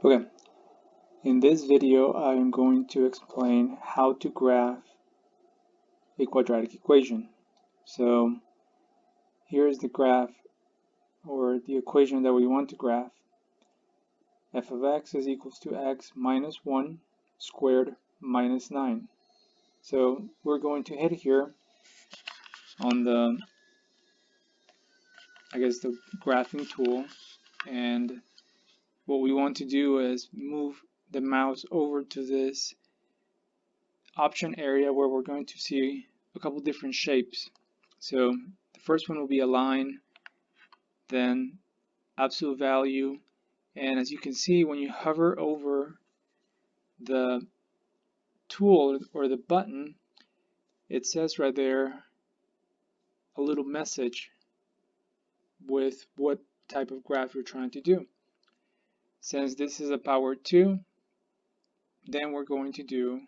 Okay, in this video I am going to explain how to graph a quadratic equation. So here is the graph or the equation that we want to graph. F of x is equals to x minus 1 squared minus 9. So we're going to hit here on the graphing tool, and what we want to do is move the mouse over to this option area where we're going to see a couple different shapes. So the first one will be a line, then absolute value, and as you can see, when you hover over the tool or the button, it says right there a little message with what type of graph you're trying to do. Since this is a power 2, then we're going to do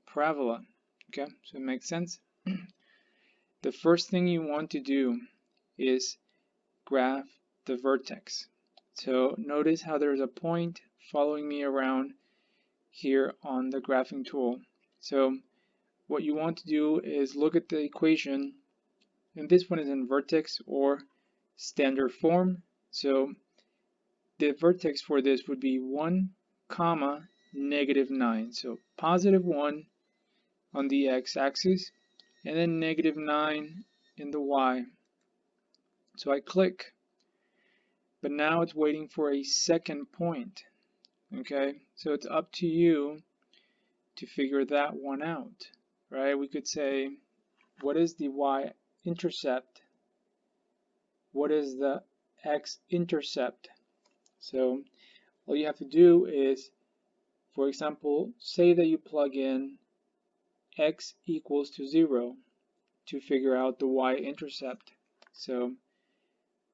parabola. Okay, so it makes sense. The first thing you want to do is graph the vertex. So notice how there's a point following me around here on the graphing tool. So what you want to do is look at the equation, and this one is in vertex or standard form. So the vertex for this would be 1 comma negative 9. So positive 1 on the x-axis and then negative 9 in the y. So I click, but now it's waiting for a second point. Okay, so it's up to you to figure that one out, right? We could say, what is the y-intercept? What is the x-intercept? So all you have to do is, for example, say that you plug in x equals to 0 to figure out the y-intercept. So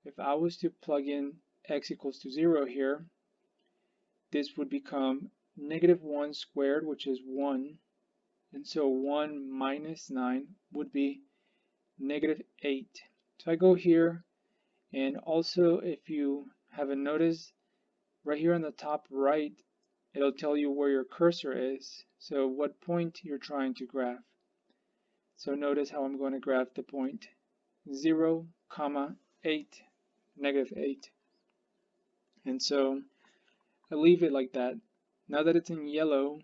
if I was to plug in x equals to 0 here, this would become negative 1 squared, which is 1. And so 1 minus 9 would be negative 8. So I go here, and also if you haven't noticed, right here on the top right, it'll tell you where your cursor is, so what point you're trying to graph. So notice how I'm going to graph the point 0, 8, negative 8. And so I leave it like that. Now that it's in yellow,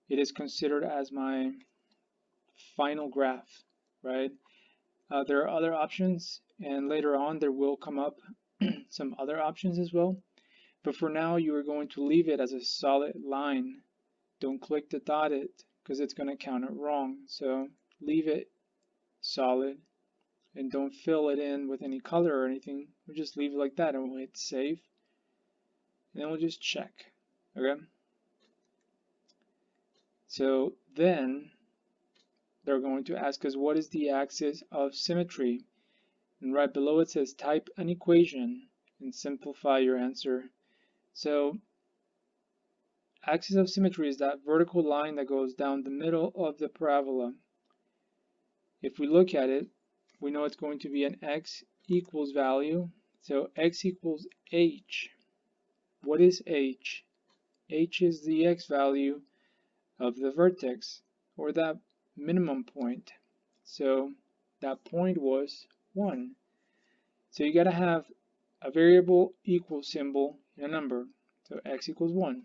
it is considered as my final graph, right? There are other options, and later on there will come up some other options as well. But for now, you are going to leave it as a solid line. Don't click the dotted because it's going to count it wrong. So leave it solid and don't fill it in with any color or anything. We'll just leave it like that and we'll hit save. And then we'll just check. Okay? So then they're going to ask us, what is the axis of symmetry? And right below it says type an equation and simplify your answer. So axis of symmetry is that vertical line that goes down the middle of the parabola. If we look at it, we know it's going to be an x equals value. So x equals h. What is h? H is the x value of the vertex, or that minimum point. So that point was 1. So you got to have a variable equal symbol in a number. So x equals 1.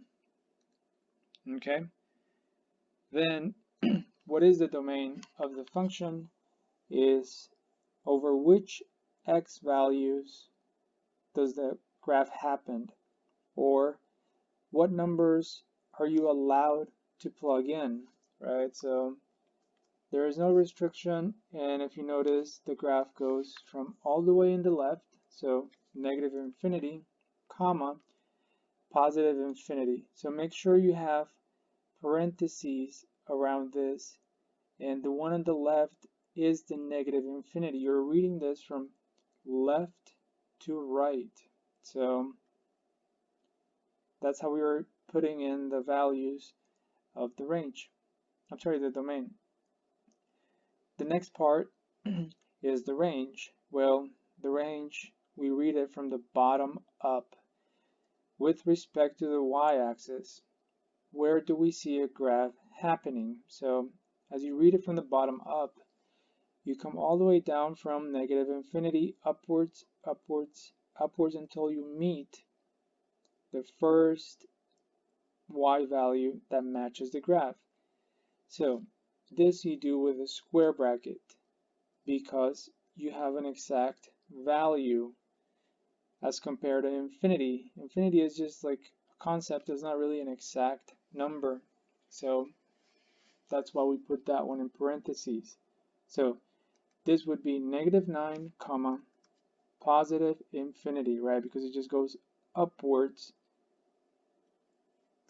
Okay? Then what is the domain of the function is over which x values does the graph happen, or what numbers are you allowed to plug in, right? So there is no restriction, and if you notice, the graph goes from all the way in the left, so negative infinity, comma, positive infinity. So make sure you have parentheses around this, and the one on the left is the negative infinity. You're reading this from left to right. So that's how we are putting in the values of the range. I'm sorry, the domain. The next part is the range. Well, the range, we read it from the bottom up. with respect to the y-axis, where do we see a graph happening? So as you read it from the bottom up, you come all the way down from negative infinity upwards, upwards, upwards until you meet the first y value that matches the graph. So this you do with a square bracket because you have an exact value as compared to infinity. Infinity is just like a concept, it's not really an exact number. So that's why we put that one in parentheses. So this would be -9, comma, positive infinity, right? Because it just goes upwards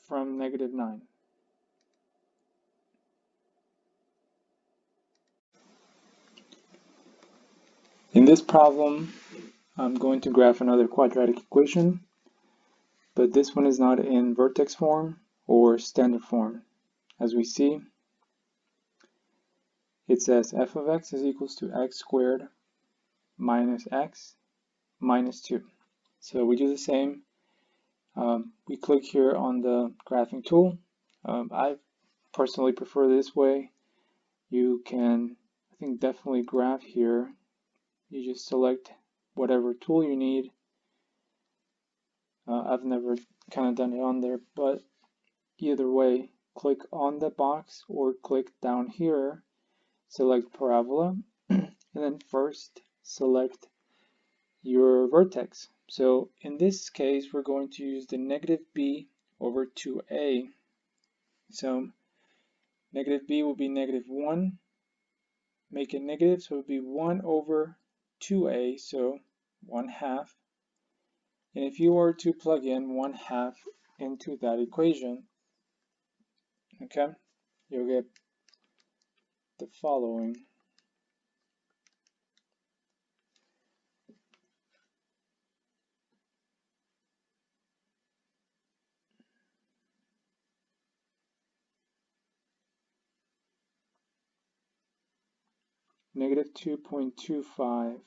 from -9. In this problem, I'm going to graph another quadratic equation, but this one is not in vertex form or standard form. As we see, it says f of x is equals to x squared minus x minus 2. So we do the same. We click here on the graphing tool. I personally prefer this way. You can, I think, definitely graph here. You just select whatever tool you need. I've never kind of done it on there, but either way, click on the box or click down here, select parabola, and then first select your vertex. So in this case, we're going to use the -b over 2a. So -b will be -1, make it negative, so it would be 1 over 2a, so 1/2. And if you were to plug in 1/2 into that equation, okay, you'll get the following. -2.25.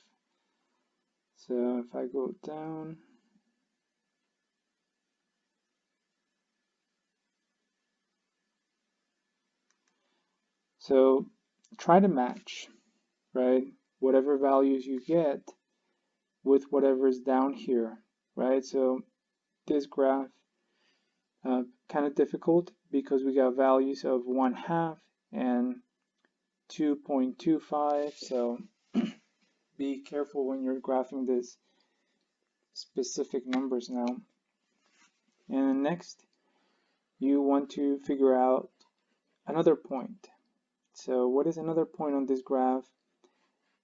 So if I go down, so try to match, right, whatever values you get with whatever is down here, right? So this graph kind of difficult because we got values of 1/2 and 2.25, so be careful when you're graphing this specific numbers now. And next, you want to figure out another point. So what is another point on this graph?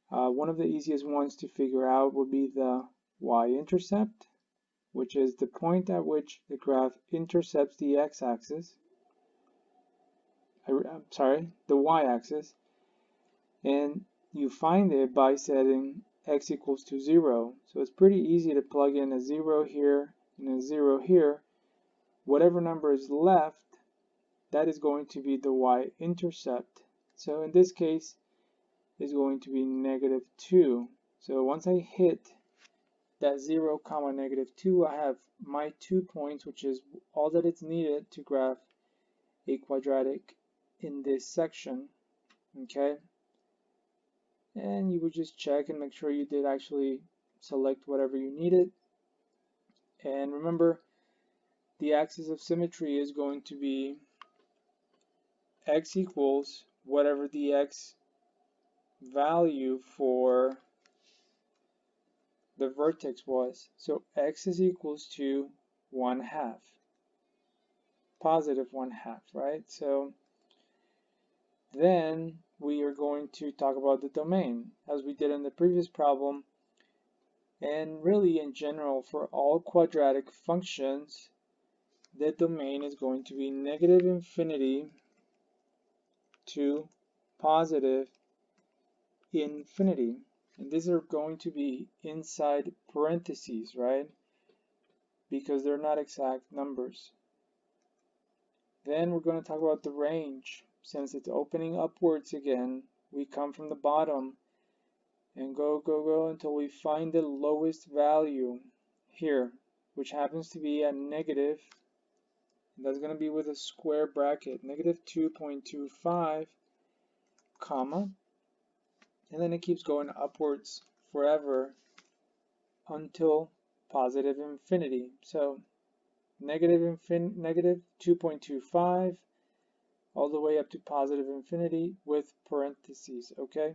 One of the easiest ones to figure out would be the y-intercept, which is the point at which the graph intercepts the x-axis. The y-axis. And you find it by setting x equals to 0. So it's pretty easy to plug in a 0 here and a 0 here. Whatever number is left, that is going to be the y-intercept. So in this case, is going to be -2. So once I hit that 0, -2, I have my 2 points, which is all that it's needed to graph a quadratic in this section. Okay, and you would just check and make sure you did actually select whatever you needed. And remember, the axis of symmetry is going to be x equals whatever the x value for the vertex was. So x is equals to 1/2, positive 1/2, right? So then we are going to talk about the domain as we did in the previous problem. And really in general, for all quadratic functions, the domain is going to be -infinity to positive infinity. And these are going to be inside parentheses, right? Because they're not exact numbers. Then we're going to talk about the range. Since it's opening upwards again, we come from the bottom and go until we find the lowest value here, which happens to be a negative, and that's going to be with a square bracket, negative 2.25, comma, and then it keeps going upwards forever until positive infinity. So negative 2.25 all the way up to positive infinity with parentheses, okay?